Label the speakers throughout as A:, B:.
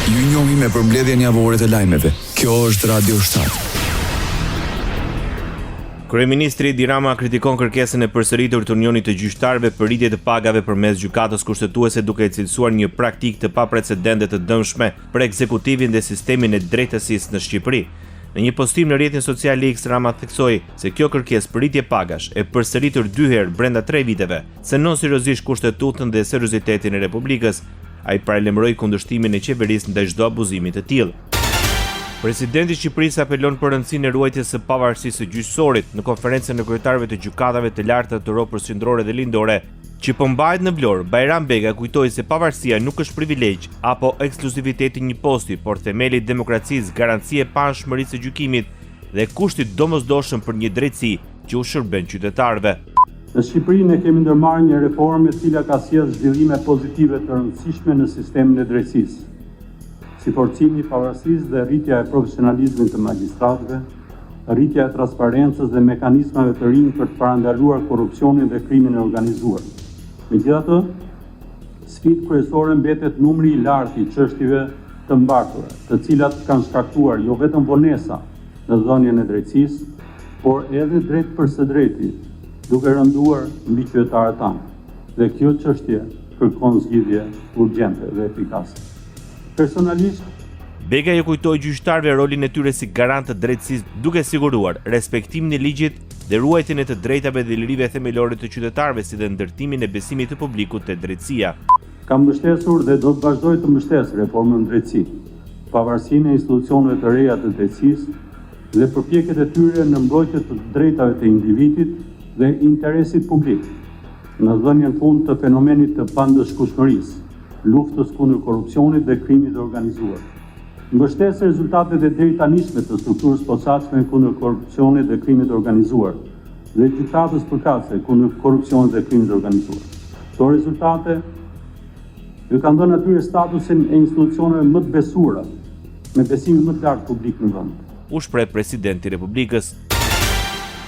A: Ju njohim me përmbledhjen javore të lajmeve. Kjo është Radio 7.
B: Kryeministri Edi Rama kritikon kërkesën e përsëritur të Unionit të Gjyqtarëve për rritje të pagave përmes gjykatës kushtetuese, duke e cilësuar një praktikë të paprecedente të dëmshme për ekzekutivin dhe sistemin e drejtësisë në Shqipëri. Në një postim në rrjetin social X, Rama theksoi se kjo kërkesë për rritje pagash e përsëritur 2 herë brenda 3 viteve cënon seriozisht kushtetutën dhe seriozitetin e Republikës. Ai paralajmëroi kundërshtimin e qeverisë ndaj çdo abuzimi të tillë. Presidenti i Shqipërisë apelon për rëndësinë e ruajtjes së pavarësisë së gjyqësorit në konferencën e kryetarëve të gjykatave të larta të Europës qendrore dhe lindore, që po mbahet në Vlorë. Bajram Bega kujtoi se pavarësia nuk është privilegj apo eksklusiviteti i një posti, por themeli i demokracisë, garancia e panshmërisë së gjykimit dhe kushti domosdoshëm për një drejtësi që u shërben qytetarëve.
C: Në Shqipëri ne kemi ndërmarrë një reformë e cila ka sjellë zhvillime pozitive të rëndësishme në sistemin e drejtësisë, si forcimi i pavarësisë dhe rritja e profesionalizmit të magjistratëve, rritja e transparencës dhe mekanizmave të rinj për të parandaluar korrupsionin dhe krimin e organizuar. Megjithatë, sfidë kryesore mbetet numri i lartë i çështjeve të mbartura, të cilat kanë shkaktuar jo vetëm vonesa në dhënien e drejtësisë, por edhe drejt për së drejti, duke rënduar mbi qytetarët tanë. Dhe kjo çështje kërkon zgjidhje urgjente dhe efikase. Personalisht,
B: Bega ju kujtoi gjyqtarëve rolin e tyre si garant të drejtësisë, duke siguruar respektimin e ligjit dhe ruajtjen e të drejtave dhe lirive themelore të qytetarëve, si dhe ndërtimin e besimit të publikut te drejtësia.
C: Kam mbështesur dhe do të vazhdoj të mbështes reformën në drejtësi, pavarësinë e institucioneve të reja të drejtësisë dhe përpjekjet e tyre në mbrojtje të drejtave të individit dhe interesit publik, në dhënien fund të fenomenit të pandëshkueshmërisë, luftës kundër korrupsionit dhe krimit të organizuar. Mbështes rezultatet e drejtanishme të strukturës posaçme kundër korrupsionit dhe krimit të organizuar dhe gjykatës përkatëse kundër korrupsionit dhe krimit të organizuar. Këto rezultate ju kanë dhënë atyre statusin e institucioneve më të besuara, me besimin më të lartë publik në vend.
B: U shpreh presidenti i Republikës.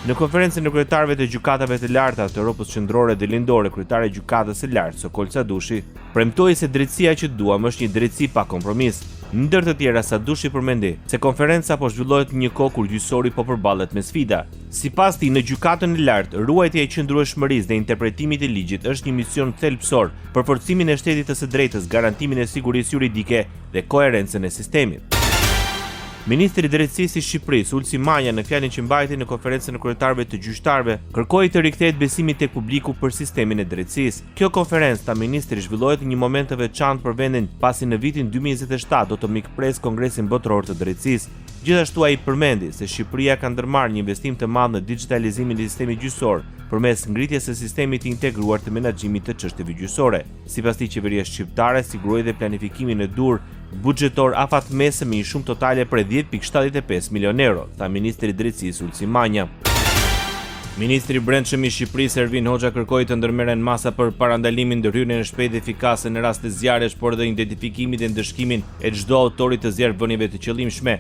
B: Në konferencën e kryetarëve të gjykatave të larta të Europës qendrore dhe lindore, kryetari i gjykatës së lartë, Sokol Sadushi, premtoi se drejtësia që duam është një drejtësi pa kompromis. Ndër të tjera, Sadushi përmendi se konferenca po zhvillohet në një kohë kur gjyqësori po përballet me sfida. Sipas tij, në gjykatën e lartë, ruajtja e qëndrueshmërisë dhe interpretimit të ligjit është një mision thelbësor për forcimin e shtetit të së drejtës, garantimin e sigurisë juridike dhe koherencën e sistemit. Ministri i Drejtësisë i Shqipërisë, Ulsi Maja, në fjalën që mbajti në konferencën e kryetarëve të gjyqtarëve, kërkoi të rikthehet besimi tek publiku për sistemin e drejtësisë. Kjo konferencë ta ministrit zhvillohet në një moment të veçantë për vendin, pasi në vitin 2027 do të mikpres Kongresin Botëror të Drejtësisë. Gjithashtu ai përmendi se Shqipëria ka ndërmarrë një investim të madh në digitalizimin e sistemit gjyqësor përmes ngritjes së sistemit të integruar të menaxhimit të çështjeve gjyqësore. Sipas tij, qeveria shqiptare siguroi dhe planifikimin e dur buxhetor afatmesë me një shumë totale prej 10.75 milion euro, tha ministri i Drejtësisë Ulsi Manja. Ministri i Brendshëm i Shqipërisë Ervin Hoxha kërkoi të ndërmerren masa për parandalimin, ndërhyrjen e shpejtë dhe efikase në rast të zjarresh, por dhe identifikimin dhe ndëshkimin e çdo autori të zjarrvënieve të qëllimshme.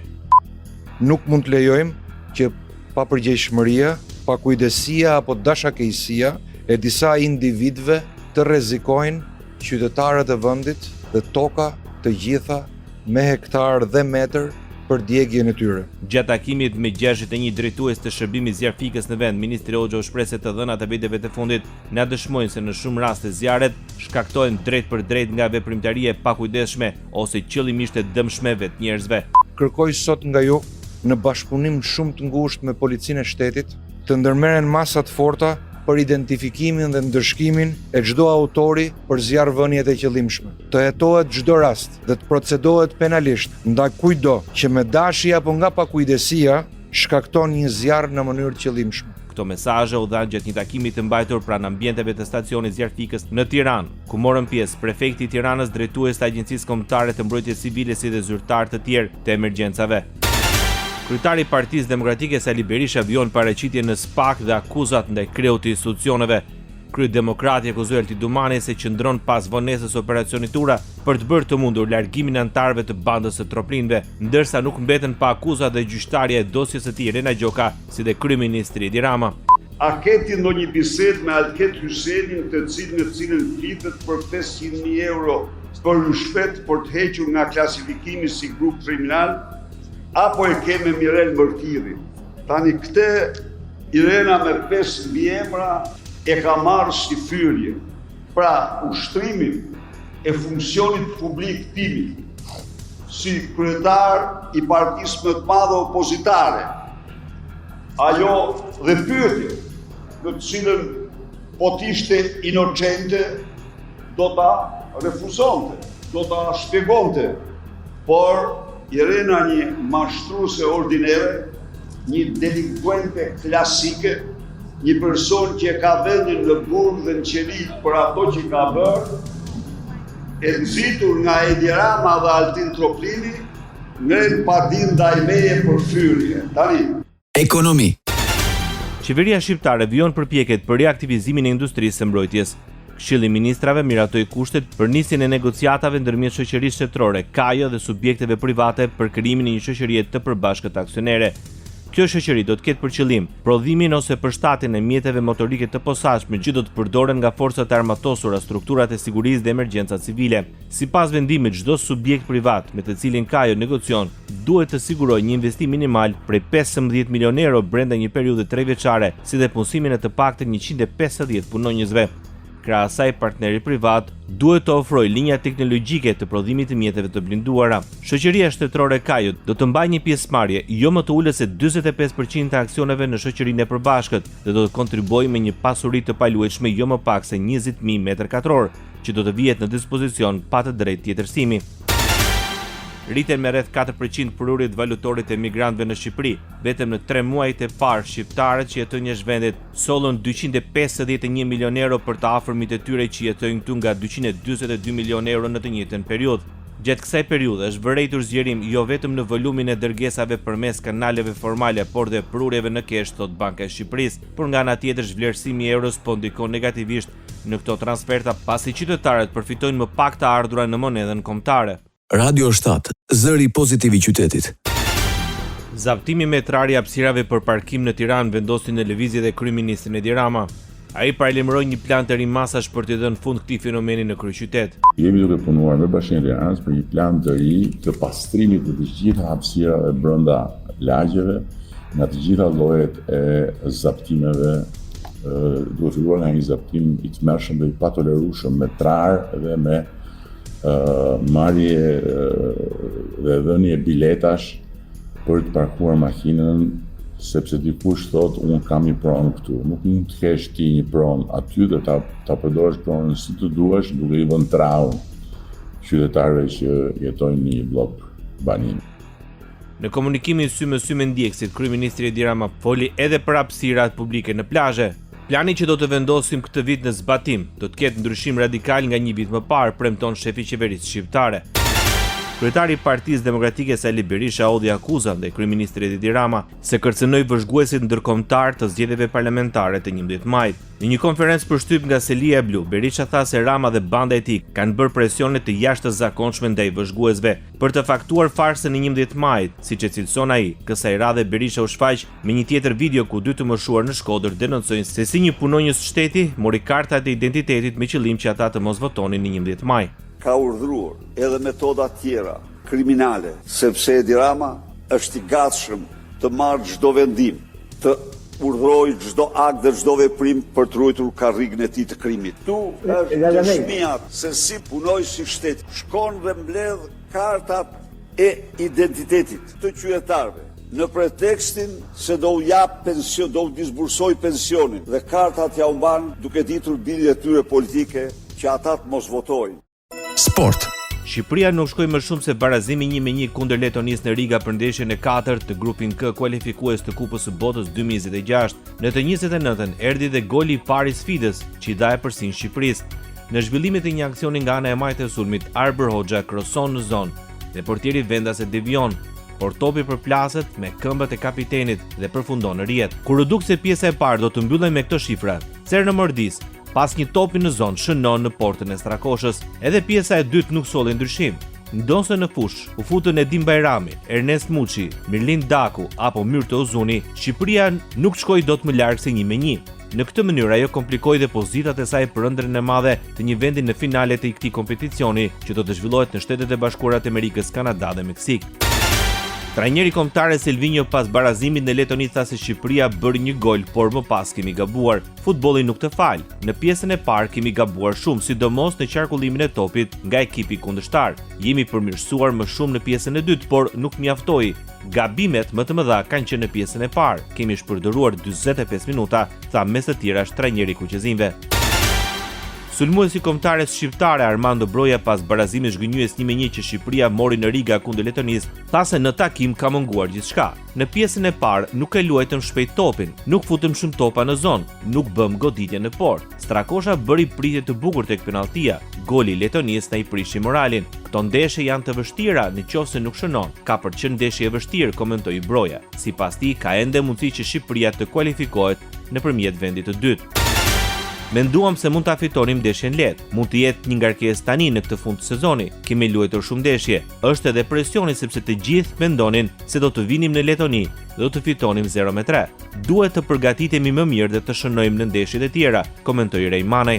D: Nuk mund të lejojmë që papërgjegjshmëria, pakujdesia apo dashakejësia e disa individëve të rrezikojnë qytetarët e vendit dhe toka të gjitha me hektar dhe metër për djegjen e tyre.
B: Gjatë takimit me 61 drejtues të shërbimit zjarfikës në vend, ministri Hoxha u shpreh se të dhënat e viteve të fundit na dëshmojnë se në shumë raste zjarret shkaktohen drejt për drejt nga veprimtaria e pakujdesshme ose qëllimisht e dëmshme vetë njerëzve.
D: Kërkoj sot nga ju, në bashkëpunim shumë të ngushtë me policinë e shtetit, të ndërmerren masa të forta për identifikimin dhe ndëshkimin e çdo autori për zjarrvëniet e qëllimshme. Të hetohet çdo rast dhe të procedohet penalisht ndaj kujdo që me dashje apo nga pakujdesia shkakton një zjarr në mënyrë të qëllimshme.
B: Këto mesazhe u dhanë gjatë një takimi të mbajtur pranë ambienteve të stacionit zjarfikës në Tiranë, ku morën pjesë prefekti i Tiranës, drejtues të Agjencisë Kombëtare të Mbrojtjes Civile si dhe zyrtarë të tjerë të emergjencave. Kryetari i Partisë Demokratike Sali Berisha vjon paraqitje në SPAK dhe akuzat ndaj kreut të institucioneve. Kryedemokrati akuzoi Altidumani se qëndron pas vonesës operacionit Tura për të bërë të mundur largimin e anëtarëve të bandës së troprinëve, ndërsa nuk mbeten pa akuza dhe gjyqtarja e dosjes së tij Rena Gjoka, si dhe kryeministri Edi Rama.
E: A keti ndonjë bisedë me Alket Hyssenin, të cilën flitet për 500.000 euro për rishpet për të hequr nga klasifikimi si grup kriminal, apo e keme Mirel Mërtiri. Tani këtë Irena me 5 mbiemra e ka marrë si fyrje. Pra, ushtrimin e funksionit publik timit si kryetar i partisë më të madhe opozitare, ajo dhe pyetje në të cilën po t'ishte inocente do ta refuzonte, do ta shpjegonte, por Irena një mashtruese ordinere, një delinkuente klasike, një person që e ka vendin në burg dhe në qeli për ato që ka bërë, e nxitur nga Edi Rama dhe Altin Troplini, ngren padin ndaj meje për fyrje. Tani.
A: Ekonomi.
B: Qeveria shqiptare vijon përpjekjet për reaktivizimin e industrisë së mbrojtjes. Këshilli i Ministrave miratoi kushtet për nisjen e negociatave ndërmjet shoqërisë shtetërore, KAJO dhe subjekteve private për krijimin e një shoqërie të përbashkët aksionere. Kjo shoqëri do të ketë për qëllim prodhimin ose përshtatjen e mjeteve motorike të posaçme që do të përdoren nga forcat e armatosura, strukturat e sigurisë dhe emergjencat civile. Sipas vendimit, çdo subjekt privat me të cilin KAJO negocion duhet të sigurojë një investim minimal prej 15 milionë euro brenda një periudhe 3 vjeçare, si dhe punësimin e të paktën 150 punonjësve. Krahas asaj, partneri privat duhet të ofrojë linja teknologjike të prodhimit të mjeteve të blinduara. Shoqëria shtetërore KAJO do të mbajë një pjesëmarrje jo më të ulët se 45% të aksioneve në shoqërinë e përbashkët dhe do të kontribuojë me një pasuri të paluajtshme jo më pak se 20.000 metër katror, që do të vihet në dispozicion pa të drejtë tjetërsimi. Rriten me rreth 4% përurit valutorit e migrantëve në Shqipëri. Vetëm në 3 muajt e parë, shqiptarët që jetojnë jashtë vendit sollën 251 milionë euro për të afërmit e tyre që jetojnë këtu nga 242 milionë euro në të njëjtën periudhë. Gjatë kësaj periudhe është vërejtur zgjerim jo vetëm në volumin e dërgesave përmes kanaleve formale, por dhe prurjeve në kesh, thot Banka e Shqipërisë. Por nga ana tjetër, zhvlerësimi i euros po ndikon negativisht në këto transferta, pasi qytetarët përfitojnë më pak të ardhura në monedhën kombëtare.
A: Radio 7, zëri pozitiv i qytetit.
B: Zaptimi metrari i hapësirave për parkim në Tiranë vendosi në lëvizje dhe kryeministrin Edi Rama. Ai paralajmëroi një plan të ri masash për të dhënë fund këtij fenomeni në kryeqytet.
F: Jemi duke punuar me Bashkinë e Tiranës për një plan të ri të pastrimit të gjitha hapësirave brenda lagjeve, nga të gjitha llojet e zaptimeve, duke filluar nga një zaptim i tmerrshëm dhe i patolerueshëm metrar dhe me marrje dhe dhënie biletash për të parkuar makinën, sepse dikush thot unë kam një pronë këtu. Nuk mund të kesh ti një pronë aty dhe ta përdorësh pronën si të duash, duke i vënë traumë qytetarëve që jetojnë në një blok banimi.
B: Në komunikimin sy me sy me ndjekësit, kryeministri Edi Rama foli edhe për hapësirat publike në plazhe. Plani që do të vendosim këtë vit në zbatim do të ketë ndryshim radikal nga një vit më parë, premton shefi i qeverisë shqiptare. Kryetari i Partisë Demokratike Sali Berisha hodhi akuzën ndaj kryeministrit Edi Rama se kërcënoi vëzhguesit ndërkombëtar të zgjedhjeve parlamentare të 11 majit. Në një konferencë për shtyp nga Selia e Blu, Berisha tha se Rama dhe banda e tij kanë bërë presione të jashtëzakonshme ndaj vëzhguesve për të faktuar farsën e 11 majit, siç e cilëson ai. Kësaj radhe Berisha u shfaq me një tjetër video ku dy të moshuar në Shkodër denoncojnë se si një punonjës shteti mori kartat e identitetit me qëllim që ata të mos votonin në 11 maj.
E: Ka urdhëruar edhe metoda tjera kriminale, sepse Edi Rama është i gatshëm të marrë çdo vendim, të urdhërojë çdo akt dhe çdo veprim për të ruajtur karrigën e tij të krimit. Tu është dëshmia se si punojësi i shtetit shkon dhe mbledh kartat e identitetit të qytetarëve në pretekstin se do u jap pension, do u disbursoj pensionin dhe kartat ja u mban duke ditur bilje e tyre politike që ata të mos votojnë.
A: Sport.
B: Shqipëria nuk shkoi më shumë se barazimi 1-1 kundër Letonisë në Riga për ndeshjen e 4 të grupin K kualifikues të Kupës së Botës 2026. Në të 29-ën erdhi dhe goli i parë i sfidës, që i dha përsinë Shqipërisë. Në zhvillimin e një aksioni nga ana e majtë e sulmit, Arber Hoxha kroson në zonë dhe portieri vendas e devion, por topi përplaset me këmbët e kapitenit dhe përfundon në rrjet. Kur u duk se pjesa e parë do të mbyllej me këto shifra, Cernë Mordis pas një topi në zonë shënon në portën e Strakoshës. Edhe pjesa e dytë nuk solli ndryshim. Ndonse në fush u futën Edim Bajrami, Ernest Muçi, Mirlin Daku apo Myrtë Ozuni, Shqipëria nuk shkoi dot më larg se 1-1. Në këtë mënyrë ajo komplikoi dhe pozitat e saj për ëndrrën e madhe të një vendi në finalet e këtij kompeticioni që do të zhvillohet në Shtetet e Bashkuara të Amerikës, Kanada dhe Meksik. Trajneri kombëtar Silvinho pas barazimit në Letoni tha se Shqipëria bëri një gol, por më pas kemi gabuar. Futbolli nuk të fal. Në pjesën e parë kemi gabuar shumë, sidomos në qarkullimin e topit nga ekipi kundërshtar. Jemi përmirësuar më shumë në pjesën e dytë, por nuk mjaftoi. Gabimet më të mëdha kanë qenë në pjesën e parë. Kemi shpërdoruar 45 minuta, tha mes të tjerash trajneri kuqezinjve. Sulmuesi kombëtares shqiptare Armando Broja pas barazimit zhgënjyes 1-1 që Shqipëria mori në Riga kundër Letonisë, tha se në takim ka munguar gjithçka. Në pjesën e parë nuk e luajtëm shpejt topin, nuk futëm shumë topa në zonë, nuk bëm goditje në port. Strakosha bëri pritje të bukur tek penalltia. Goli i Letonisë na i prishi moralin. Këto ndeshje janë të vështira nëse nuk shënon. Ka për të qenë ndeshje e vështirë, komentoi Broja. Sipas tij ka ende mundësi që Shqipëria të kualifikohet nëpërmjet vendit të dytë. Menduam se mund ta fitonim ndeshjen lehtë. Mund të jetë një ngarkesë tani në këtë fund të sezoni. Kemi luajtur shumë ndeshje. Është edhe presioni sepse të gjithë mendonin se do të vinim në Letoni dhe do të fitonim 0-3. Duhet të përgatitemi më mirë dhe të shënojmë në ndeshjet e tjera, komentoi Rejmanaj.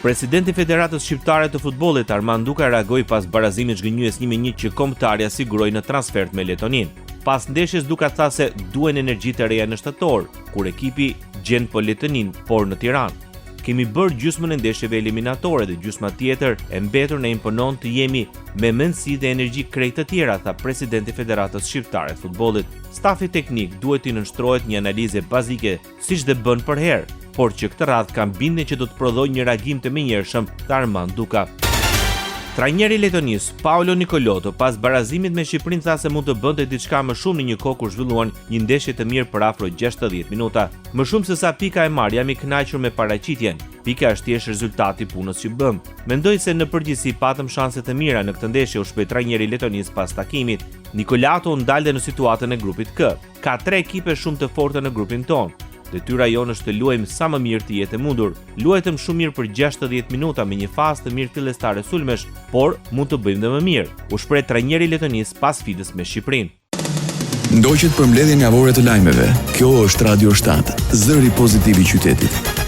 B: Presidenti i Federatës Shqiptare të Futbollit Armand Duka reagoi pas barazimit zhgënjyes 1-1 që kombëtari siguroi në transfert me Letoninë. Pas ndeshjes Duka tha se duhen energji të reja në shtator, kur ekipi gjen po Letonin, por në Tiranë. Kemi bërë gjysmën e ndeshjeve eliminatore dhe gjysma tjetër e mbetur na imponon të jemi me mendësi dhe energji krejt të tjera, tha presidenti i Federatës Shqiptare të Futbollit. Stafi teknik duhet të nënshtrohet një analize bazike, siç dhe bën për herë, por që këtë radhë kam bindje që do të prodhoj një reagim të menjëhershëm, tha Armand Duka. Trajneri i Letonisë, Paolo Nicoloto, pas barazimit me Shqipërinë tha se mund të bënte diçka më shumë në një kohë kur zhvilluan një ndeshje të mirë për afro 60 minuta. Më shumë se sa pika e marr, jam i kënaqur me paraqitjen. Pika është thjesht rezultati i punës që bëm. Mendoj se në përgjithësi patëm shanse të mira në këtë ndeshje, u shpreh trajneri i Letonisë pas takimit. Nicolato ndalde në situatën e grupit K. Ka 3 ekipe shumë të forta në grupin ton. Detyra jonë është të luajmë sa më mirë të jetë e mundur. Luajtëm shumë mirë për 60 minuta me një fazë të mirë fillestare sulmesh, por mund të bëjmë dhe më mirë, u shpreh trajneri i Letonisë pas sfidës me Shqipërinë.
A: Ndoqët për mbledhjen javore të lajmeve. Kjo është Radio 7, zëri pozitiv i qytetit.